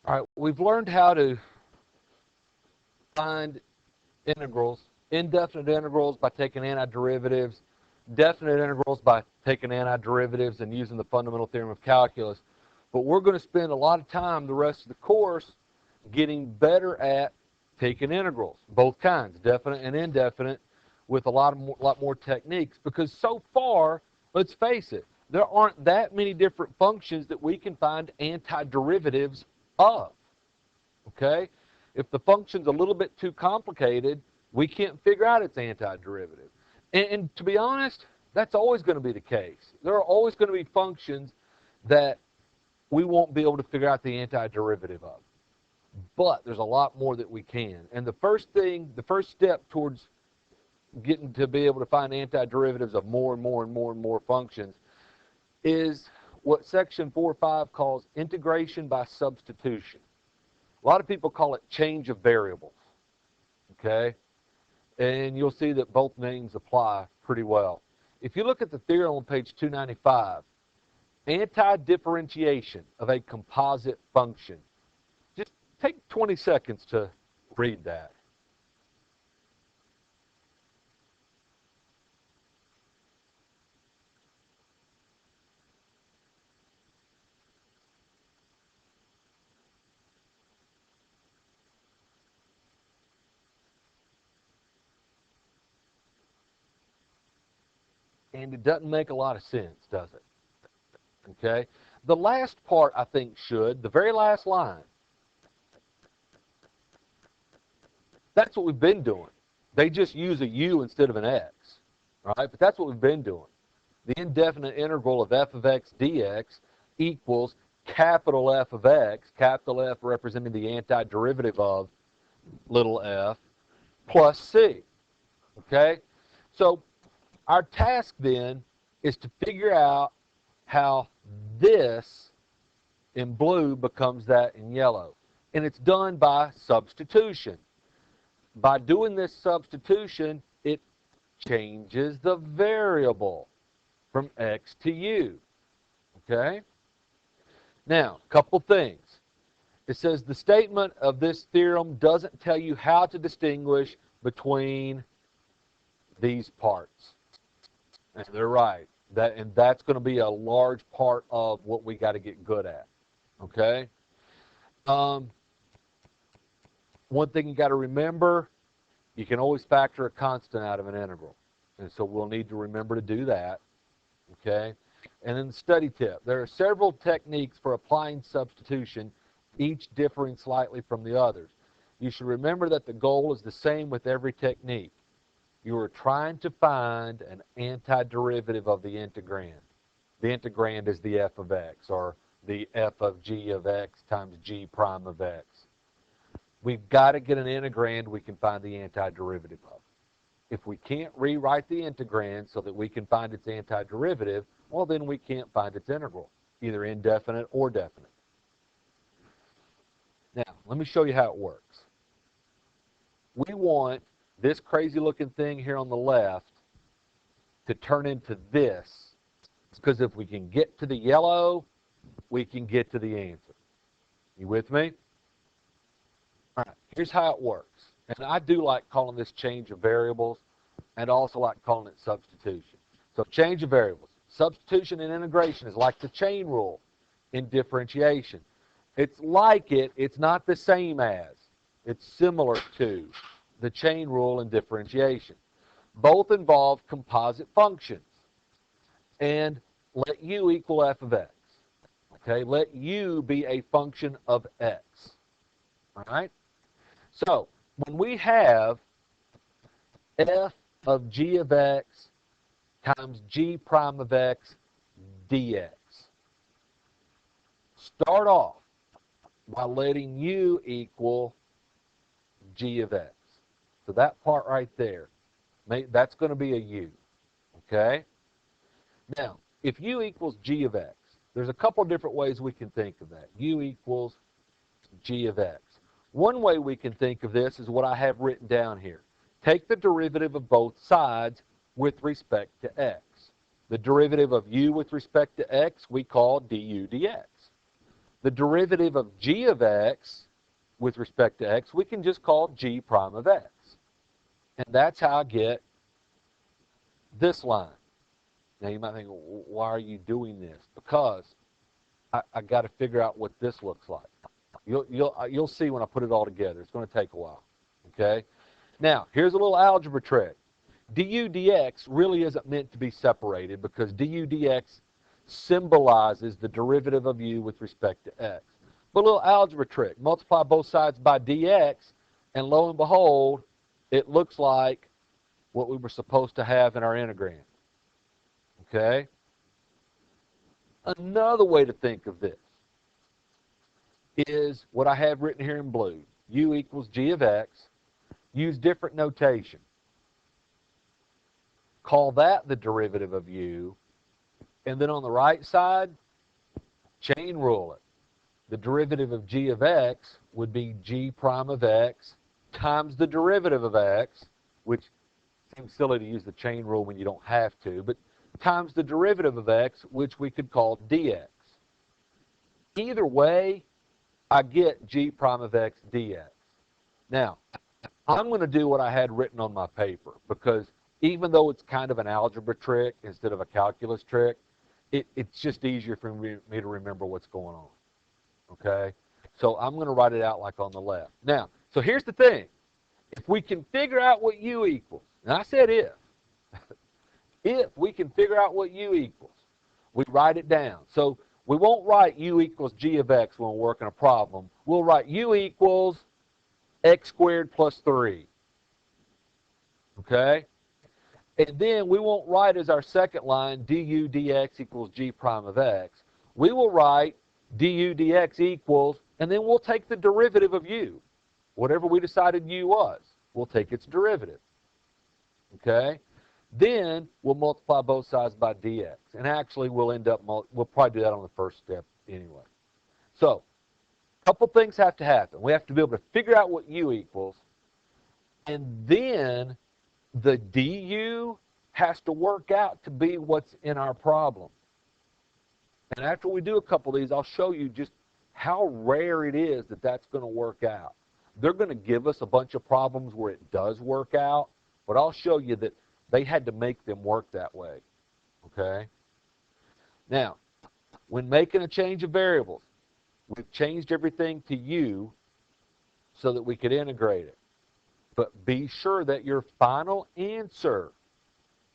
All right, we've learned how to find integrals, indefinite integrals by taking antiderivatives, definite integrals by taking antiderivatives and using the fundamental theorem of calculus. But we're going to spend a lot of time the rest of the course getting better at taking integrals, both kinds, definite and indefinite, with a lot more techniques, because so far, let's face it, there aren't that many different functions that we can find antiderivatives of, okay? If the function's a little bit too complicated, we can't figure out its antiderivative. And to be honest, that's always going to be the case. There are always going to be functions that we won't be able to figure out the antiderivative of. But there's a lot more that we can. And the first step towards getting to be able to find antiderivatives of more and more and more and more functions is what section 4.5 calls integration by substitution. A lot of people call it change of variables, okay? And you'll see that both names apply pretty well. If you look at the theorem on page 295, anti-differentiation of a composite function. Just take 20 seconds to read that. And it doesn't make a lot of sense, does it? Okay? The last part, I think, should. The very last line. That's what we've been doing. They just use a u instead of an x. All right? But that's what we've been doing. The indefinite integral of f of x dx equals capital F of x, capital F representing the antiderivative of little f, plus c. Okay? So our task then is to figure out how this in blue becomes that in yellow. And it's done by substitution. By doing this substitution, it changes the variable from x to u. Okay? Now, a couple things. It says the statement of this theorem doesn't tell you how to distinguish between these parts. And they're right. And that's going to be a large part of what we got to get good at. Okay? One thing you got to remember, you can always factor a constant out of an integral. And so we'll need to remember to do that. Okay? And then the study tip. There are several techniques for applying substitution, each differing slightly from the others. You should remember that the goal is the same with every technique. You are trying to find an antiderivative of the integrand. The integrand is the f of x, or the f of g of x times g prime of x. We've got to get an integrand we can find the antiderivative of. If we can't rewrite the integrand so that we can find its antiderivative, well, then we can't find its integral, either indefinite or definite. Now, let me show you how it works. We want this crazy looking thing here on the left to turn into this, because if we can get to the yellow, we can get to the answer. You with me? All right, here's how it works. And I do like calling this change of variables, and also like calling it substitution. So change of variables. Substitution and integration is like the chain rule in differentiation. It's like it, it's not the same as, it's similar to the chain rule in differentiation. Both involve composite functions. And let u equal f of x. Okay, let u be a function of x. All right? So, when we have f of g of x times g prime of x dx, start off by letting u equal g of x. So that part right there, that's going to be a u. Okay? Now, if u equals g of x, there's a couple different ways we can think of that. U equals g of x. One way we can think of this is what I have written down here. Take the derivative of both sides with respect to x. The derivative of u with respect to x we call du dx. the derivative of g of x with respect to x, we can just call g prime of x. And that's how I get this line. Now you might think, why are you doing this? Because I got to figure out what this looks like. You'll see when I put it all together. It's going to take a while. Okay? Now, here's a little algebra trick. du dx really isn't meant to be separated because du dx symbolizes the derivative of u with respect to x. But a little algebra trick. Multiply both sides by dx, and lo and behold, it looks like what we were supposed to have in our integrand. Okay? Another way to think of this is what I have written here in blue. U equals g of x. Use different notation. Call that the derivative of u. And then on the right side, chain rule it. The derivative of g of x would be g prime of x times the derivative of x, which seems silly to use the chain rule when you don't have to, but times the derivative of x, which we could call dx. Either way, I get g prime of x dx. Now, I'm going to do what I had written on my paper, because even though it's kind of an algebra trick instead of a calculus trick, it's just easier for me to remember what's going on. Okay? So I'm going to write it out like on the left. Now, so here's the thing. If we can figure out what u equals, and I said if, if we can figure out what u equals, we write it down. So we won't write u equals g of x when we're working a problem. We'll write u equals x squared plus 3. Okay? And then we won't write as our second line du dx equals g prime of x. We will write du dx equals, and then we'll take the derivative of u. Whatever we decided u was, we'll take its derivative. Okay? Then we'll multiply both sides by dx. And actually we'll probably do that on the first step anyway. So, a couple things have to happen. We have to be able to figure out what u equals, and then the du has to work out to be what's in our problem. And after we do a couple of these, I'll show you just how rare it is that that's going to work out. They're going to give us a bunch of problems where it does work out, but I'll show you that they had to make them work that way. Okay? Now, when making a change of variables, we've changed everything to u so that we could integrate it. But be sure that your final answer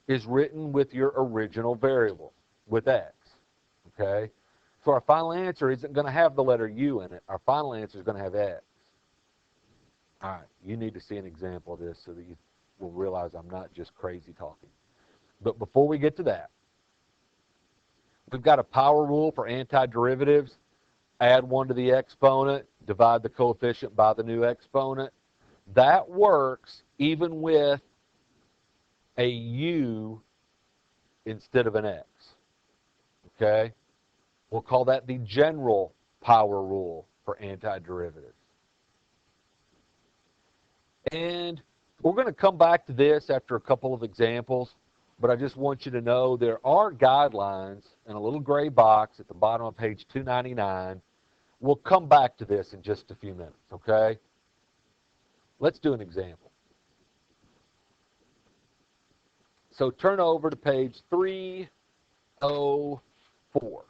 is written with your original variable, with x. Okay? So our final answer isn't going to have the letter u in it. Our final answer is going to have x. All right, you need to see an example of this so that you will realize I'm not just crazy talking. But before we get to that, we've got a power rule for antiderivatives. Add 1 to the exponent, divide the coefficient by the new exponent. That works even with a u instead of an x. Okay? We'll call that the general power rule for antiderivatives. And we're going to come back to this after a couple of examples, but I just want you to know there are guidelines in a little gray box at the bottom of page 299. We'll come back to this in just a few minutes, okay? Let's do an example. So turn over to page 304.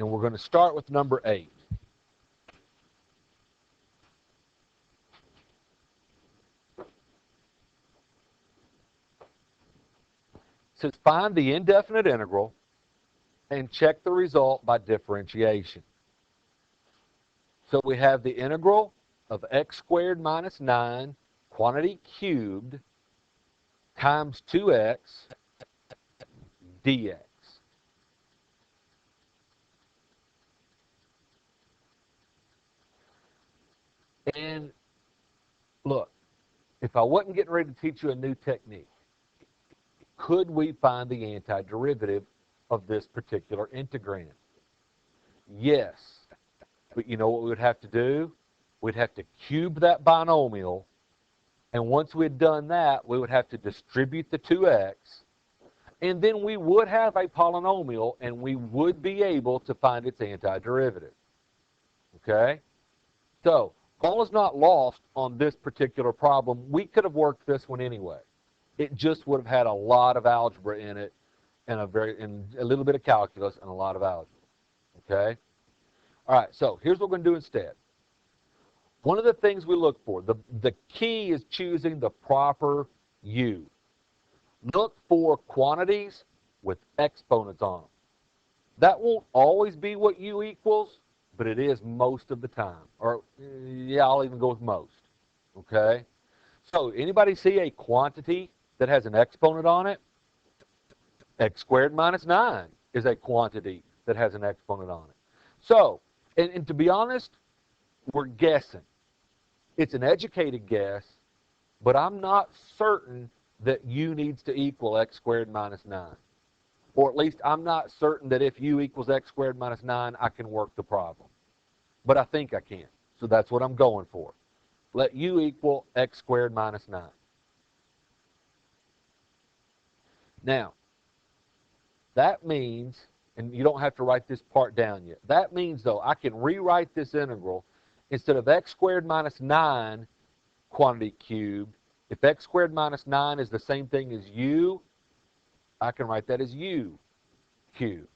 And we're going to start with number 8. It says find the indefinite integral and check the result by differentiation. So we have the integral of x squared minus 9, quantity cubed, times 2x dx. And look, if I wasn't getting ready to teach you a new technique, could we find the antiderivative of this particular integrand? Yes. But you know what we would have to do? We'd have to cube that binomial And once we had done that, we would have to distribute the 2x, and then we would have a polynomial, and we would be able to find its antiderivative. Okay? So, all is not lost on this particular problem. We could have worked this one anyway. It just would have had a lot of algebra in it, and a little bit of calculus and a lot of algebra. Okay? All right, so here's what we're going to do instead. One of the things we look for, the key is choosing the proper u. Look for quantities with exponents on them. That won't always be what u equals, but it is most of the time. Or, yeah, I'll even go with most. Okay? So, anybody see a quantity that has an exponent on it? X squared minus 9 is a quantity that has an exponent on it. So, and to be honest, we're guessing. It's an educated guess, but I'm not certain that u needs to equal x squared minus 9. Or at least I'm not certain that if u equals x squared minus 9, I can work the problem. But I think I can. So that's what I'm going for. Let u equal x squared minus 9. Now, that means, and you don't have to write this part down yet. That means, though, I can rewrite this integral. Instead of x squared minus 9 quantity cubed, if x squared minus 9 is the same thing as u, I can write that as u cubed.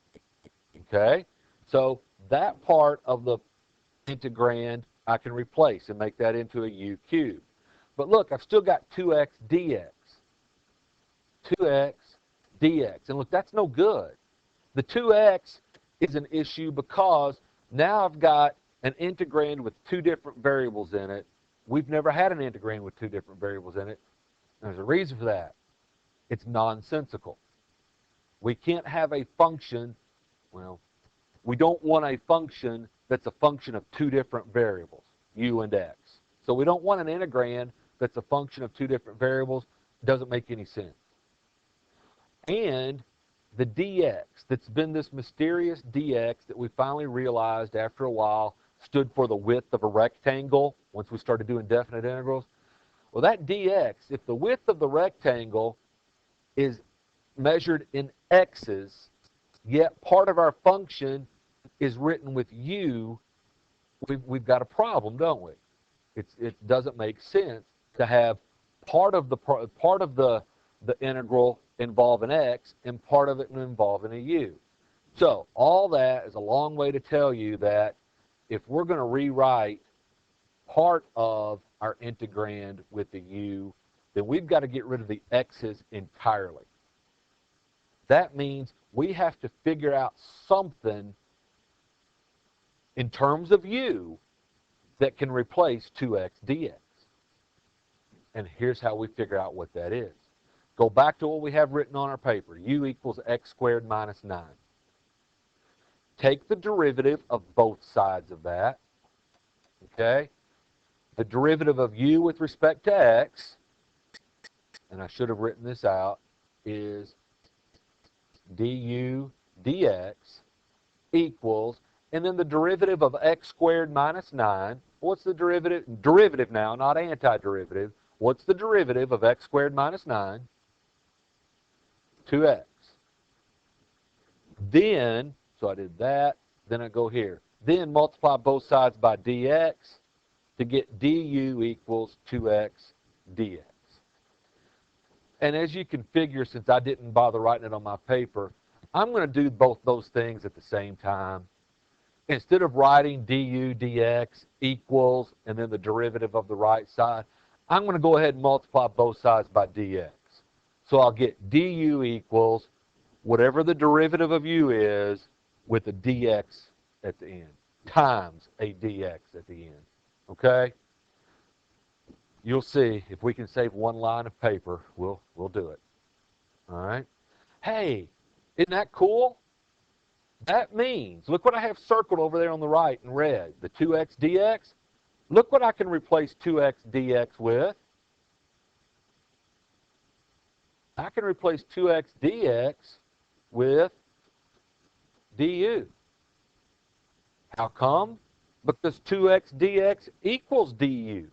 Okay? So that part of the integrand I can replace and make that into a u cubed. But look, I've still got 2x dx. 2x dx. And look, that's no good. The 2x is an issue because now I've got an integrand with two different variables in it. We've never had an integrand with two different variables in it. There's a reason for that. It's nonsensical. We can't have a function, well, we don't want a function that's a function of two different variables, u and x. So we don't want an integrand that's a function of two different variables. It doesn't make any sense. And the dx, that's been this mysterious dx that we finally realized after a while stood for the width of a rectangle once we started doing definite integrals. Well, that dx, if the width of the rectangle is measured in x's, yet part of our function is written with u, we've got a problem, don't we? It doesn't make sense to have part of the integral involve an x and part of it involve a u. So all that is a long way to tell you that if we're going to rewrite part of our integrand with the u, then we've got to get rid of the x's entirely. That means we have to figure out something in terms of u that can replace 2x dx. And here's how we figure out what that is. Go back to what we have written on our paper. U equals x squared minus 9. Take the derivative of both sides of that. Okay? The derivative of u with respect to x, and I should have written this out, is du dx equals, and then the derivative of x squared minus 9. What's the derivative? Derivative now, not antiderivative. What's the derivative of x squared minus 9? 2x. Then, so I did that, then I go here. Then multiply both sides by dx to get du equals 2x dx. And as you can figure, since I didn't bother writing it on my paper, I'm going to do both those things at the same time. Instead of writing du dx equals and then the derivative of the right side, I'm going to go ahead and multiply both sides by dx. So I'll get du equals whatever the derivative of u is with a dx at the end, times a dx at the end. Okay? You'll see if we can save one line of paper, we'll do it. All right? Hey, isn't that cool? That means, look what I have circled over there on the right in red, the 2x dx. Look what I can replace 2x dx with. I can replace 2x dx with du. How come? Because 2x dx equals du.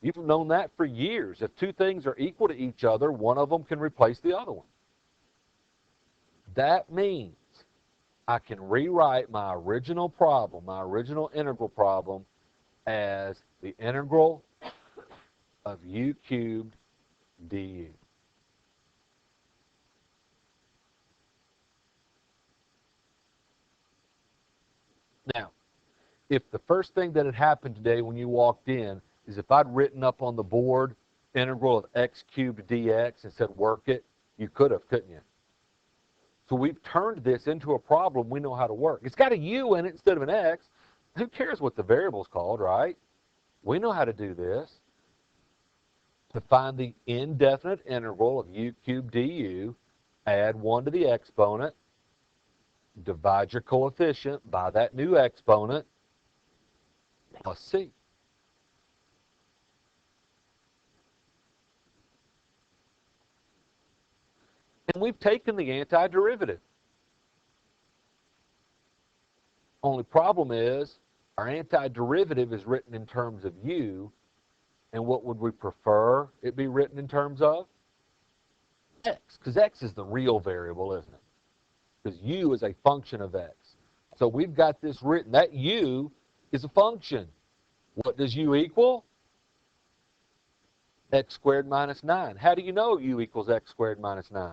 You've known that for years. If two things are equal to each other, one of them can replace the other one. That means I can rewrite my original problem, my original integral problem, as the integral of u cubed du. Now, if the first thing that had happened today when you walked in is if I'd written up on the board integral of x cubed dx and said work it, you could have, couldn't you? So we've turned this into a problem we know how to work. It's got a u in it instead of an x. Who cares what the variable's called, right? We know how to do this. To find the indefinite integral of u cubed du, add 1 to the exponent, divide your coefficient by that new exponent, plus c. And we've taken the antiderivative. Only problem is our antiderivative is written in terms of u, and what would we prefer it be written in terms of? X, because x is the real variable, isn't it? Because u is a function of x. So we've got this written. That u is a function. What does u equal? X squared minus 9. How do you know u equals x squared minus 9?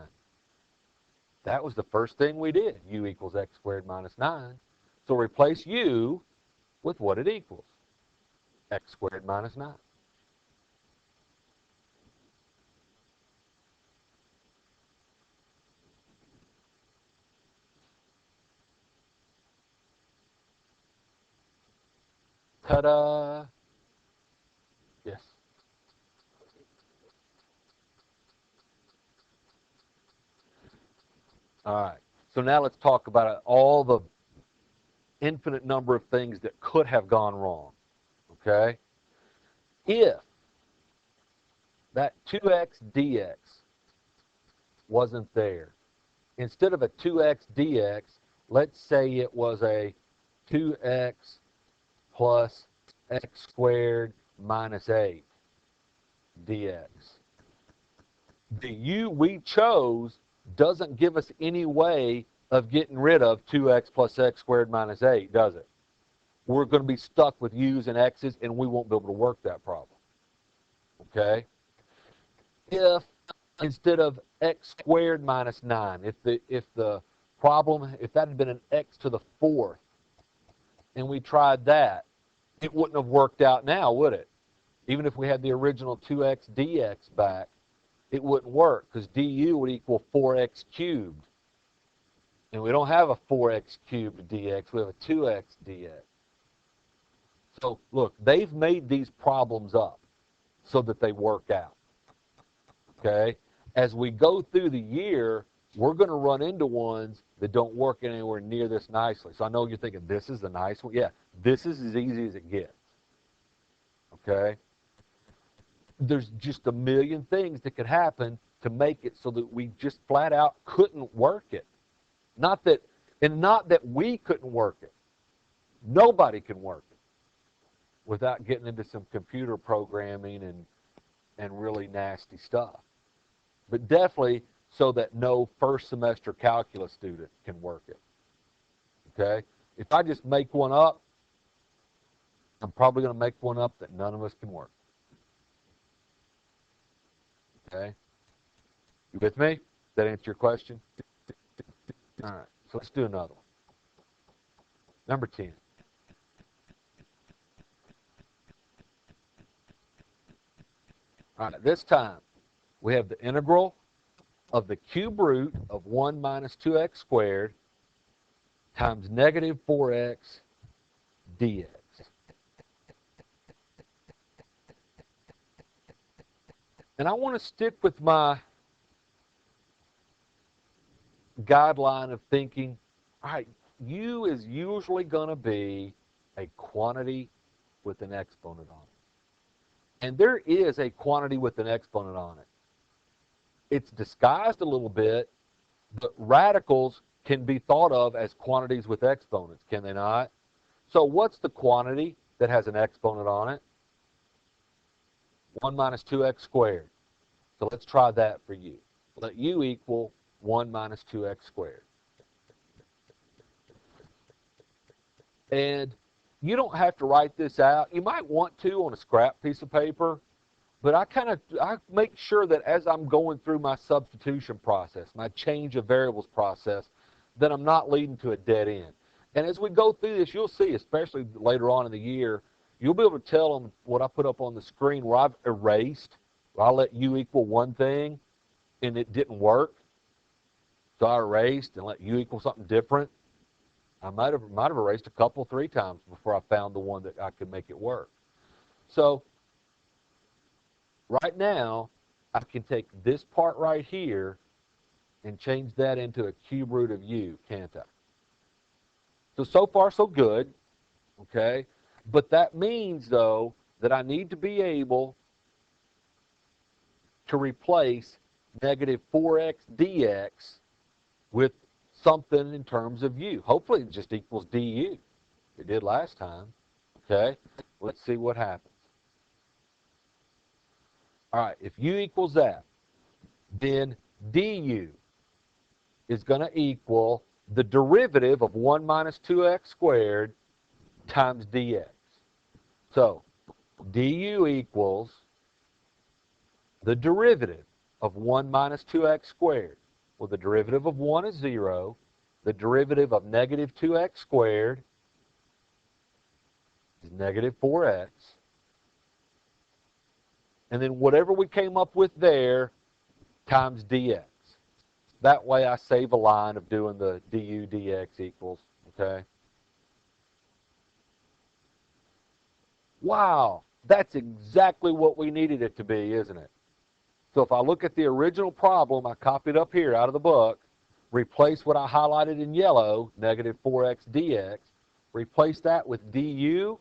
That was the first thing we did. U equals x squared minus 9. So replace u with what it equals. X squared minus 9. Ta-da! Yes. All right. So now let's talk about all the infinite number of things that could have gone wrong. Okay? If that 2x dx wasn't there, instead of a 2x dx, let's say it was a 2x plus x squared minus 8 dx. The u we chose doesn't give us any way of getting rid of 2x plus x squared minus 8, does it? We're going to be stuck with u's and x's, and we won't be able to work that problem. Okay? If instead of x squared minus 9, if the problem, if that had been an x to the 4th, and we tried that, it wouldn't have worked out now, would it? Even if we had the original 2x dx back, it wouldn't work because du would equal 4x cubed. And we don't have a 4x cubed dx, we have a 2x dx. So look, they've made these problems up so that they work out. Okay? As we go through the year, we're going to run into ones that don't work anywhere near this nicely. So I know you're thinking, this is the nice one. Yeah, this is as easy as it gets. Okay? There's just a million things that could happen to make it so that we just flat out couldn't work it. Not that we couldn't work it. Nobody can work it without getting into some computer programming and really nasty stuff. But definitely so that no first semester calculus student can work it. Okay? If I just make one up, I'm probably going to make one up that none of us can work. Okay? You with me? Does that answer your question? All right, so let's do another one. Number 10. All right, this time we have the integral of the cube root of 1 minus 2x squared times negative 4x dx. And I want to stick with my guideline of thinking, all right, u is usually going to be a quantity with an exponent on it. And there is a quantity with an exponent on it. It's disguised a little bit, but radicals can be thought of as quantities with exponents, can they not? So what's the quantity that has an exponent on it? 1 minus 2x squared. So let's try that for u. Let u equal 1 minus 2x squared. And you don't have to write this out. You might want to on a scrap piece of paper, but I make sure that as I'm going through my substitution process, my change of variables process, that I'm not leading to a dead end. And as we go through this, you'll see, especially later on in the year, you'll be able to tell them what I put up on the screen where I've erased, where I let u equal one thing, and it didn't work. So I erased and let u equal something different. I might have erased a couple, 3 times before I found the one that I could make it work. So right now, I can take this part right here and change that into a cube root of u, can't I? So far, so good, okay? But that means, though, that I need to be able to replace negative 4x dx with something in terms of u. Hopefully it just equals du. It did last time, okay? Let's see what happens. All right, if u equals that, then du is going to equal the derivative of 1 minus 2x squared times dx. So du equals the derivative of 1 minus 2x squared. Well, the derivative of 1 is 0. The derivative of negative 2x squared is negative 4x. And then whatever we came up with there times dx. That way I save a line of doing the du dx equals, okay? Wow, that's exactly what we needed it to be, isn't it? So if I look at the original problem I copied up here out of the book, replace what I highlighted in yellow, negative 4x dx, replace that with du,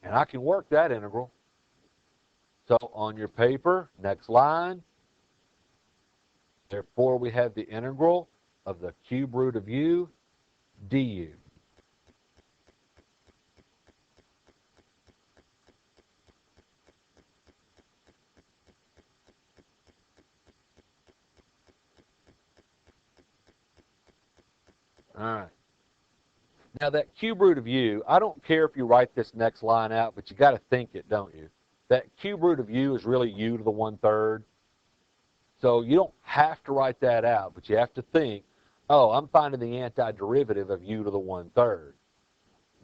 and I can work that integral. So on your paper, next line, therefore we have the integral of the cube root of u du. All right. Now that cube root of u, I don't care if you write this next line out, but you got to think it, don't you? That cube root of u is really u to the 1/3. So you don't have to write that out, but you have to think, oh, I'm finding the antiderivative of u to the 1/3.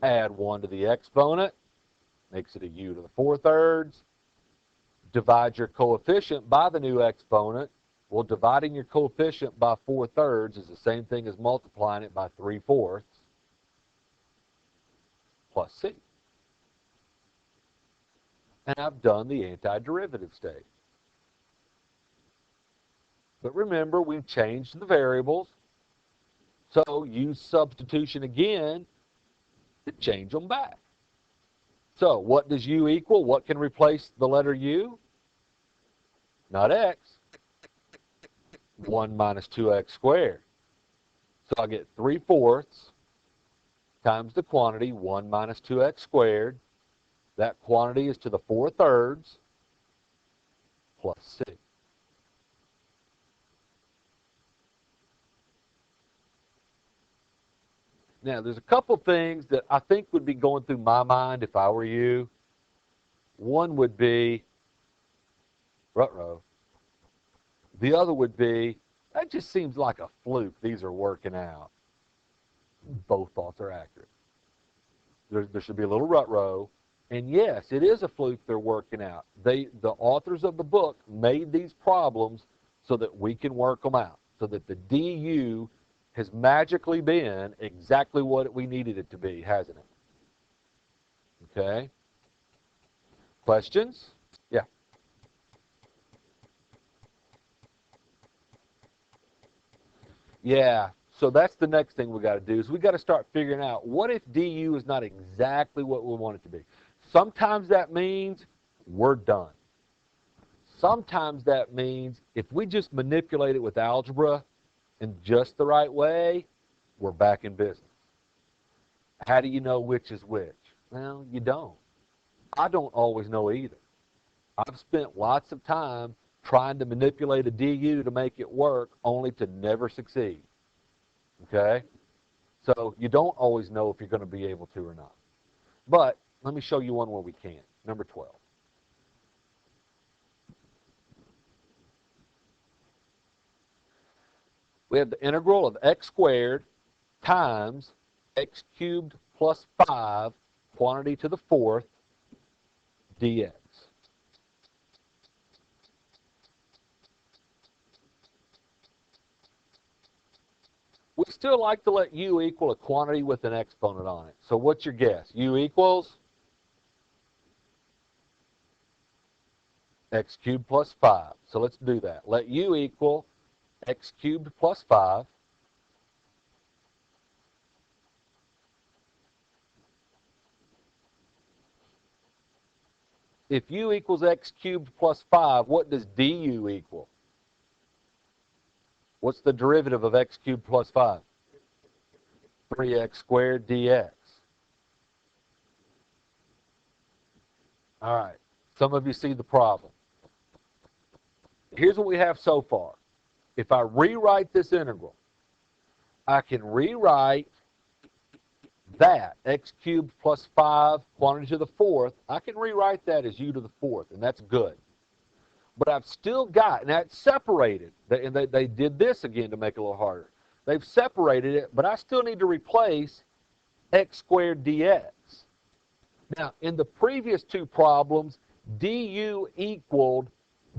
Add 1 to the exponent, makes it a u to the 4/3. Divide your coefficient by the new exponent. Well, dividing your coefficient by 4/3 is the same thing as multiplying it by 3/4 plus c. And I've done the antiderivative stage. But remember, we've changed the variables, so use substitution again to change them back. So what does u equal? What can replace the letter u? Not x. 1 minus 2x squared. So I get 3/4 times the quantity, 1 minus 2x squared. That quantity is to the 4/3 plus c. Now, there's a couple things that I think would be going through my mind if I were you. One would be, ruh-roh. The other would be, that just seems like a fluke. These are working out. Both thoughts are accurate. There should be a little ruh-roh. And yes, it is a fluke they're working out. The authors of the book made these problems so that we can work them out, so that the du has magically been exactly what we needed it to be, hasn't it? Okay. Questions? Yeah. Yeah. So that's the next thing we got to do is we got to start figuring out what if du is not exactly what we want it to be. Sometimes that means we're done. Sometimes that means if we just manipulate it with algebra in just the right way, we're back in business. How do you know which is which? Well, you don't. I don't always know either. I've spent lots of time trying to manipulate a du to make it work, only to never succeed. Okay? So you don't always know if you're going to be able to or not. But let me show you one where we can. Number 12. We have the integral of x squared times x cubed plus 5, quantity to the fourth, dx. We still like to let u equal a quantity with an exponent on it. So what's your guess? U equals x cubed plus 5. So let's do that. Let u equal x cubed plus 5. If u equals x cubed plus 5, what does du equal? What's the derivative of x cubed plus 5? 3x squared dx. All right. Some of you see the problem. Here's what we have so far. If I rewrite this integral, I can rewrite that, x cubed plus 5, quantity to the fourth, I can rewrite that as u to the fourth, and that's good. But I've still got, now it's separated, and they did this again to make it a little harder. They've separated it, but I still need to replace x squared dx. Now, in the previous two problems, du equaled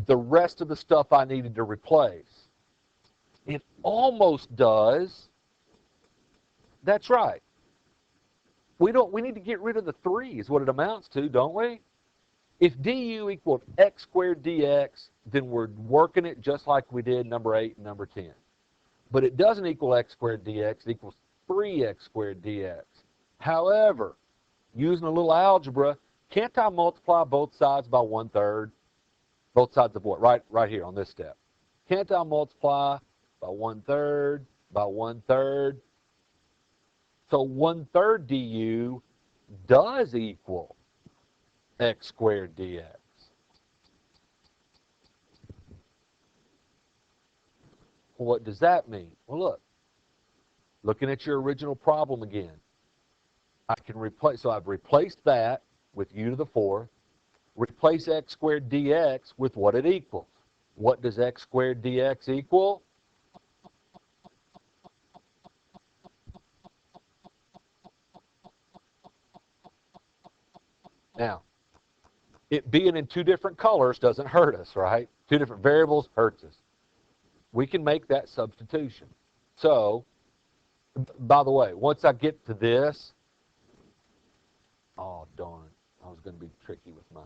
the rest of the stuff I needed to replace. It almost does. That's right. We need to get rid of the 3 is what it amounts to, don't we? If du equaled x squared dx, then we're working it just like we did number 8 and number 10. But it doesn't equal x squared dx, it equals 3x squared dx. However, using a little algebra, can't I multiply both sides by 1/3? Both sides of what? Right here on this step. Can't I multiply by 1/3 by 1/3? So 1/3 du does equal x squared dx. Well, what does that mean? Well, look. Looking at your original problem again. I can replace, so I've replaced that with u to the fourth. Replace x squared dx with what it equals. What does x squared dx equal? Now, it being in two different colors doesn't hurt us, right? Two different variables hurts us. We can make that substitution. So, by the way, once I get to this, oh, darn, I was going to be tricky with my...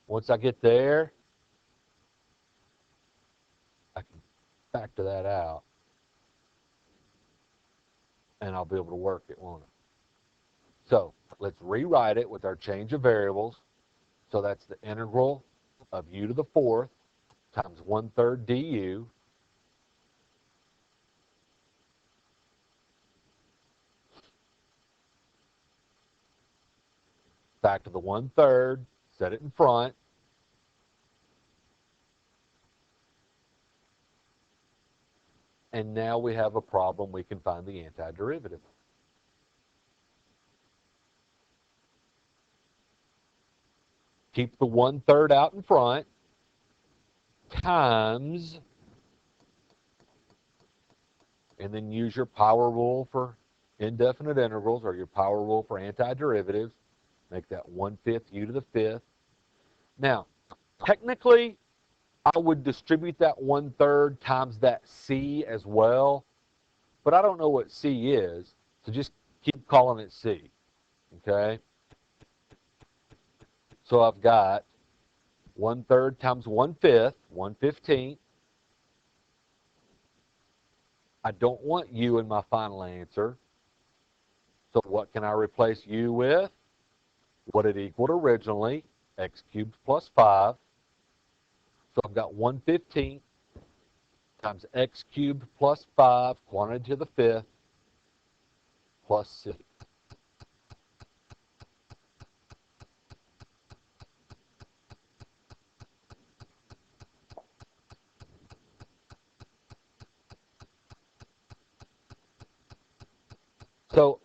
Once I get there, I can factor that out, and I'll be able to work it, won't I? So let's rewrite it with our change of variables. So that's the integral of u to the fourth times 1/3 du. Factor the 1/3, set it in front. And now we have a problem we can find the antiderivative. Keep the 1/3 out in front times, and then use your power rule for indefinite integrals or your power rule for antiderivatives. Make that 1/5 u to the fifth. Now, technically, I would distribute that 1/3 times that c as well, but I don't know what c is, so just keep calling it c, okay? So I've got 1/3 times 1/5, 1/15. I don't want u in my final answer, so what can I replace u with? What it equaled originally, x cubed plus 5. So I've got 1/15 times x cubed plus 5, quantity to the fifth, plus c. So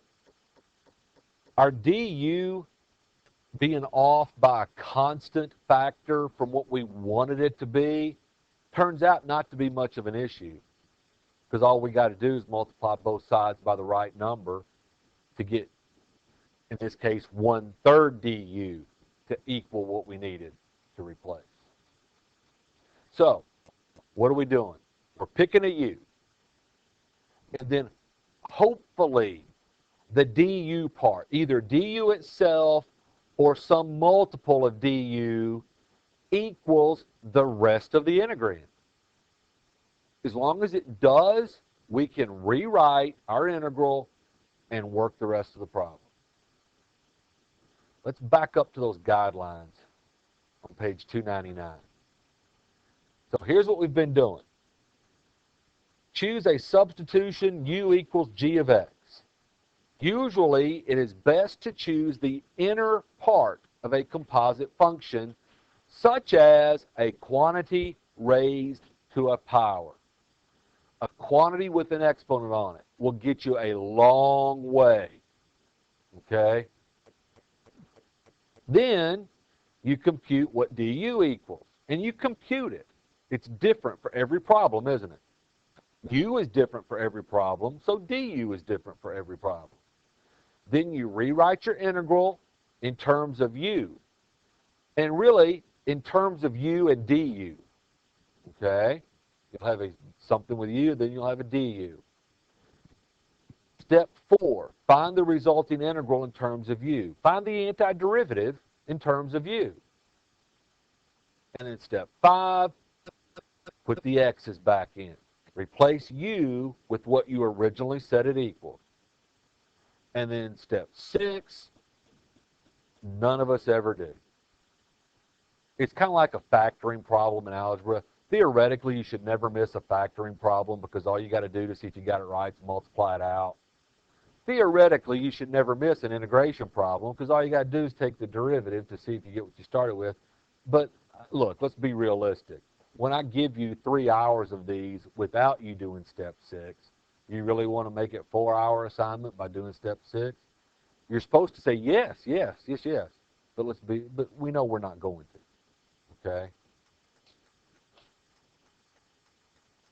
our du being off by a constant factor from what we wanted it to be turns out not to be much of an issue, because all we got to do is multiply both sides by the right number to get, in this case, 1/3 du to equal what we needed to replace. So what are we doing? We're picking a u, and then hopefully the du part, either du itself or some multiple of du, equals the rest of the integrand. As long as it does, we can rewrite our integral and work the rest of the problem. Let's back up to those guidelines on page 299. So here's what we've been doing. Choose a substitution u equals g of x. Usually, it is best to choose the inner part of a composite function, such as a quantity raised to a power. A quantity with an exponent on it will get you a long way. Okay? Then you compute what du equals, and you compute it. It's different for every problem, isn't it? U is different for every problem, so du is different for every problem. Then you rewrite your integral in terms of u, and really in terms of u and du. Okay? You'll have something with u, then you'll have a du. Step 4, find the resulting integral in terms of u. Find the antiderivative in terms of u. And then step 5, put the x's back in. Replace u with what you originally set it equals. And then step 6, none of us ever do. It's kind of like a factoring problem in algebra. Theoretically, you should never miss a factoring problem, because all you got to do to see if you got it right is multiply it out. Theoretically, you should never miss an integration problem, because all you got to do is take the derivative to see if you get what you started with. But look, let's be realistic. When I give you 3 hours of these without you doing step 6, you really want to make it 4-hour assignment by doing step 6? You're supposed to say yes, yes, yes, yes. But we know we're not going to. Okay?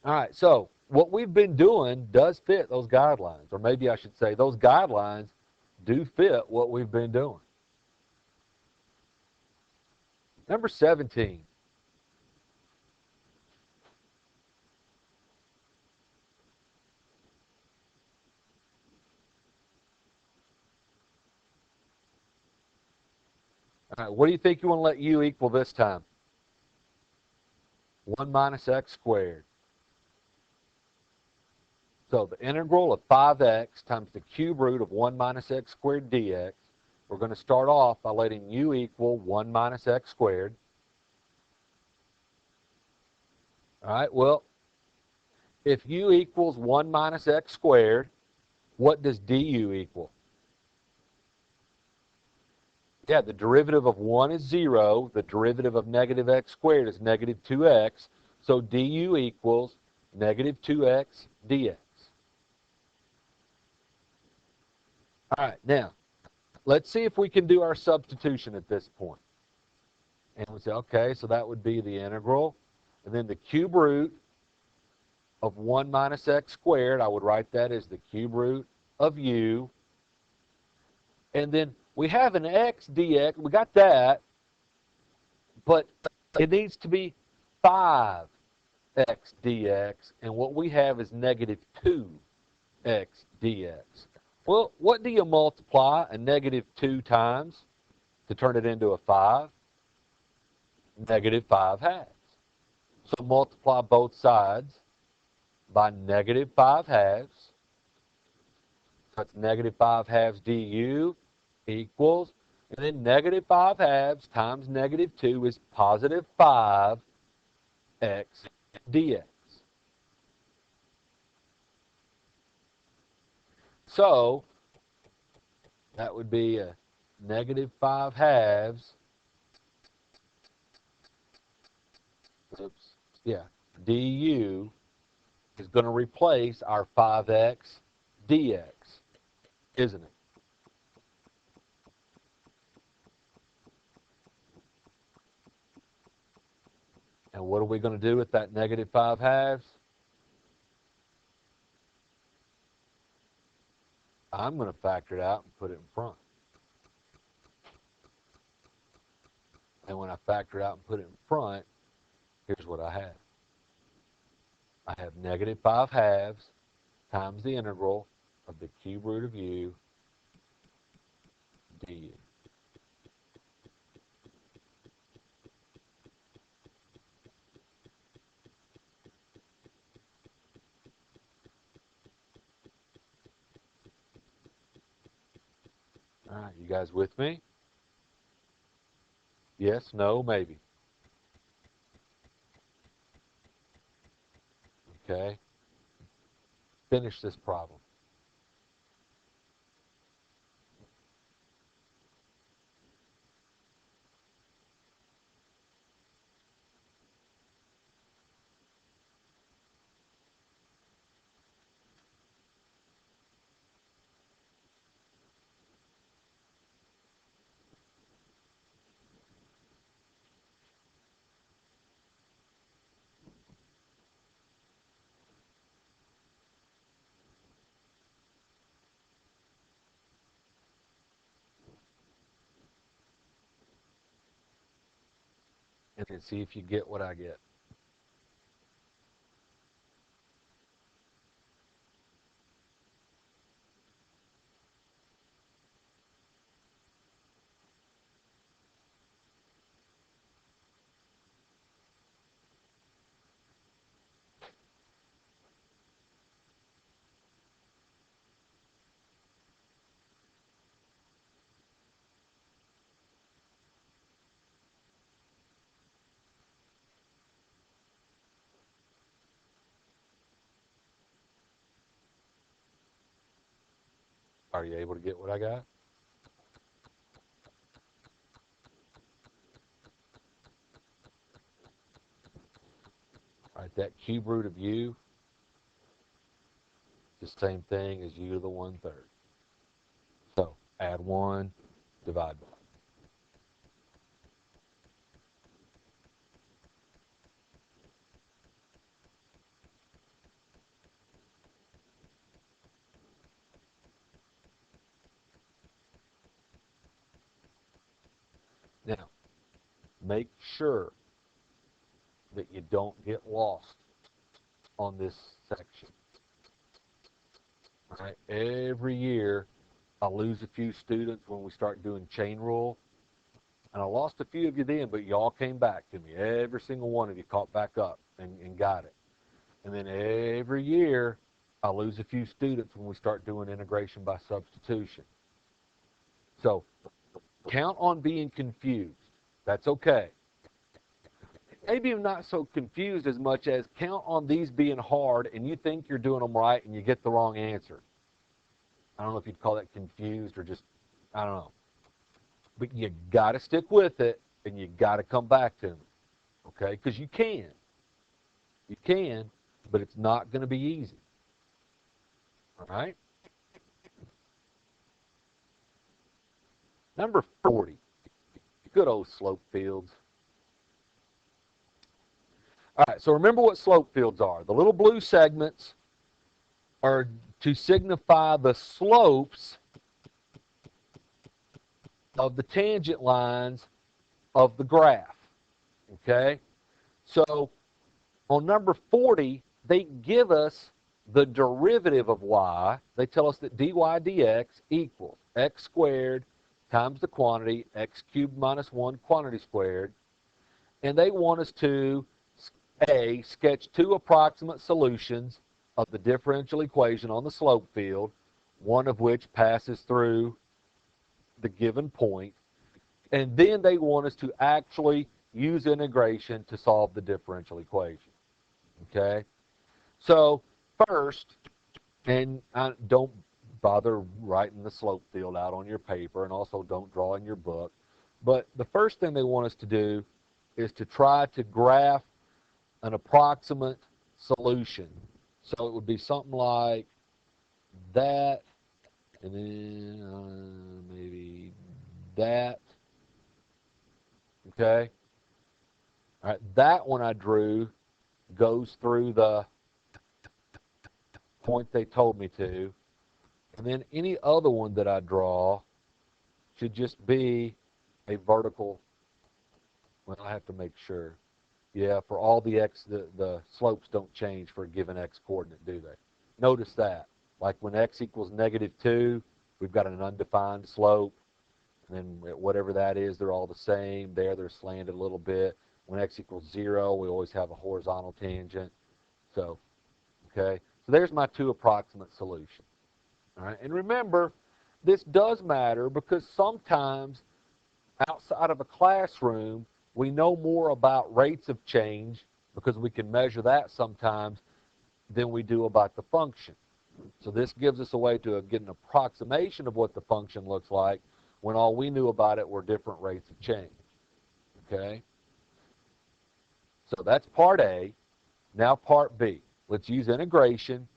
All right, so what we've been doing does fit those guidelines. Or maybe I should say those guidelines do fit what we've been doing. Number 17. All right, what do you think you want to let u equal this time? 1 minus x squared. So the integral of 5x times the cube root of 1 minus x squared dx, we're going to start off by letting u equal 1 minus x squared. All right, well, if u equals 1 minus x squared, what does du equal? Yeah, the derivative of 1 is 0. The derivative of negative x squared is negative 2x. So du equals negative 2x dx. All right, now, let's see if we can do our substitution at this point. And we say, okay, so that would be the integral. And then the cube root of 1 minus x squared, I would write that as the cube root of u. And then we have an x dx. We got that. But it needs to be 5x dx. And what we have is negative 2x dx. Well, what do you multiply a negative 2 times to turn it into a 5? Negative 5 halves. So multiply both sides by negative 5 halves. So that's negative 5 halves du equals, and then negative 5 halves times negative 2 is positive 5x dx. So That would be a negative 5 halves, oops, yeah, du is going to replace our 5x dx, isn't it? And what are we going to do with that negative 5 halves? I'm going to factor it out and put it in front. And when I factor it out and put it in front, here's what I have. I have negative 5 halves times the integral of the cube root of u du. All right, you guys with me? Yes, no, maybe. Okay. Finish this problem. And then see if you get what I get. Are you able to get what I got? All right, that cube root of u is the same thing as u to the 1/3. So add 1, divide by. Now, make sure that you don't get lost on this section. All right, every year I lose a few students when we start doing chain rule. And I lost a few of you then, but you all came back to me. Every single one of you caught back up and got it. And then every year, I lose a few students when we start doing integration by substitution. So count on being confused. That's okay. Maybe I'm not so confused as much as count on these being hard and you think you're doing them right and you get the wrong answer. I don't know if you'd call that confused or just, I don't know. But you got to stick with it and you got to come back to me. Okay? Because you can. You can, but it's not going to be easy. All right? Number 40. Good old slope fields. All right, so remember what slope fields are. The little blue segments are to signify the slopes of the tangent lines of the graph. Okay? So on number 40, they give us the derivative of y. They tell us that dy dx equals x squared times the quantity, x cubed minus 1 quantity squared. And they want us to, A, sketch 2 approximate solutions of the differential equation on the slope field, one of which passes through the given point. And then they want us to actually use integration to solve the differential equation. Okay? So first, and don't bother writing the slope field out on your paper, and also don't draw in your book. But the first thing they want us to do is to try to graph an approximate solution. So it would be something like that, and then maybe that. Okay? All right, that one I drew goes through the point they told me to. And then any other one that I draw should just be a vertical. Well, I have to make sure. Yeah, for all the x, the slopes don't change for a given x coordinate, do they? Notice that. Like when x equals -2, we've got an undefined slope. And then whatever that is, they're all the same. There, they're slanted a little bit. When x equals 0, we always have a horizontal tangent. So, okay. So there's my two approximate solutions. All right. And remember, this does matter because sometimes outside of a classroom, we know more about rates of change because we can measure that sometimes than we do about the function. So this gives us a way to get an approximation of what the function looks like when all we knew about it were different rates of change. Okay? So that's part A. Now part B. Let's use integration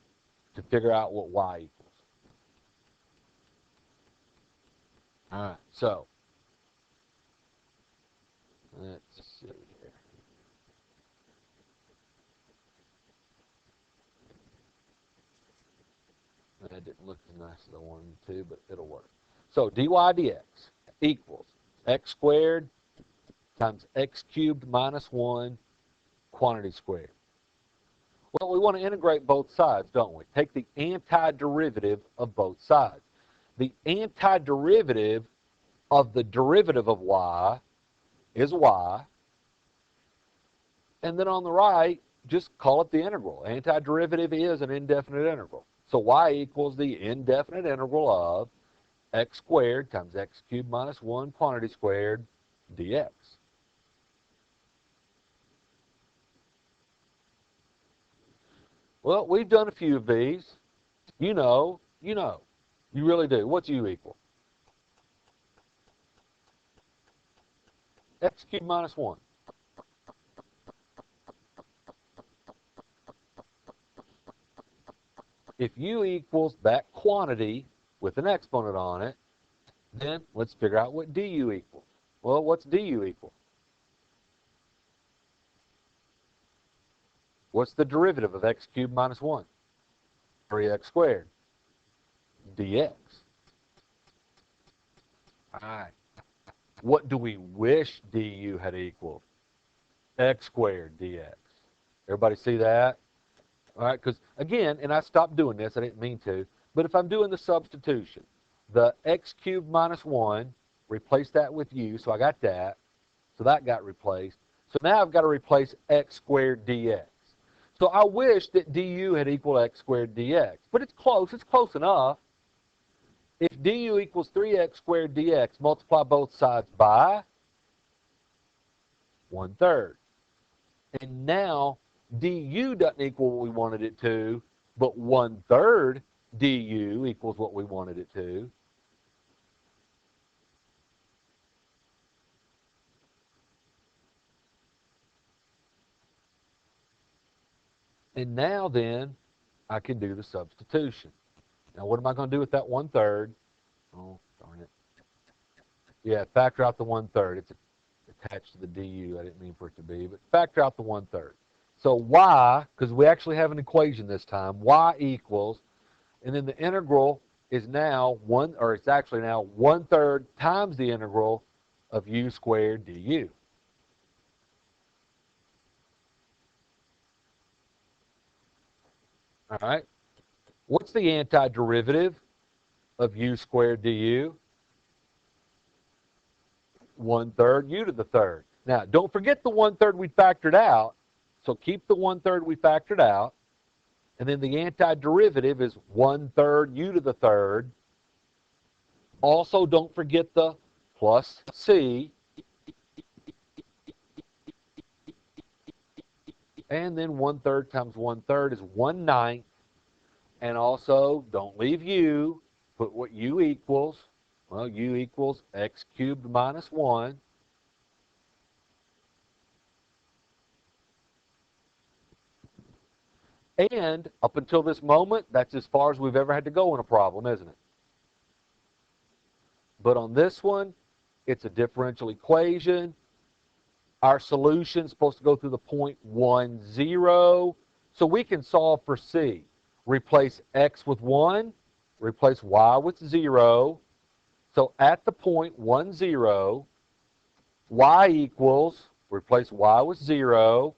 to figure out what y equals. All right, so let's see here. That didn't look as nice as I wanted to, but it'll work. So dy dx equals x squared times x cubed minus 1 quantity squared. Well, we want to integrate both sides, don't we? Take the antiderivative of both sides. The antiderivative of the derivative of y is y. And then on the right, just call it the integral. Antiderivative is an indefinite integral. So y equals the indefinite integral of x squared times x cubed minus 1 quantity squared dx. Well, we've done a few of these. You know. You really do. What's u equal? X cubed minus 1. If u equals that quantity with an exponent on it, then let's figure out what du equals. Well, what's du equal? What's the derivative of x cubed minus 1? 3x squared dx. All right. What do we wish du had equaled? X squared dx. Everybody see that? All right, because again, and I stopped doing this, I didn't mean to, but if I'm doing the substitution, the x cubed minus 1, replace that with u, so I got that. So that got replaced. So now I've got to replace x squared dx. So I wish that du had equaled x squared dx, but it's close enough. If du equals 3x squared dx, multiply both sides by 1/3. And now du doesn't equal what we wanted it to, but 1/3 du equals what we wanted it to. And now then, I can do the substitution. Now what am I going to do with that 1/3? Oh, darn it. Yeah, factor out the 1/3. It's attached to the du. I didn't mean for it to be, but factor out the 1/3. So y, because we actually have an equation this time, y equals, and then the integral is now it's actually now 1/3 times the integral of u squared du. All right. What's the antiderivative of u squared du? 1/3 u to the third. Now, don't forget the 1/3 we factored out. So keep the 1/3 we factored out. And then the antiderivative is 1/3 u to the third. Also, don't forget the plus c. And then 1/3 times 1/3 is 1/9. And also, don't leave u. put what u equals. Well, u equals x cubed minus 1. And up until this moment, that's as far as we've ever had to go in a problem, isn't it? But on this one, it's a differential equation. Our solution is supposed to go through the point 1, 0. So we can solve for C. Replace x with 1, replace y with 0. So at the point 1, 0, y equals, replace y with 0,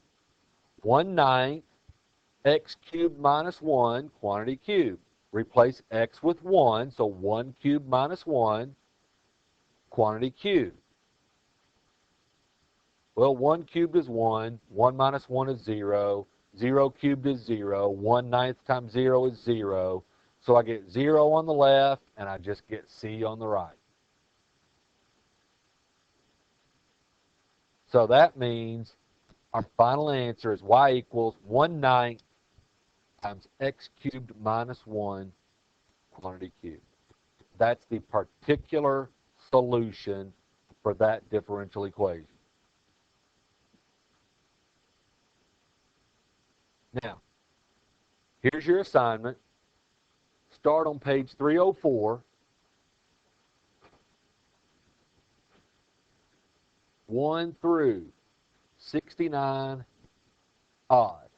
1/9 x cubed minus 1, quantity cubed. Replace x with 1, so 1 cubed minus 1, quantity cubed. Well, 1 cubed is 1, 1 minus 1 is 0, 0 cubed is 0, 1/9 times 0 is 0. So I get 0 on the left, and I just get C on the right. So that means our final answer is y equals 1/9 times x cubed minus 1, quantity cubed. That's the particular solution for that differential equation. Now, here's your assignment. Start on page 304. 1 through 69 odd.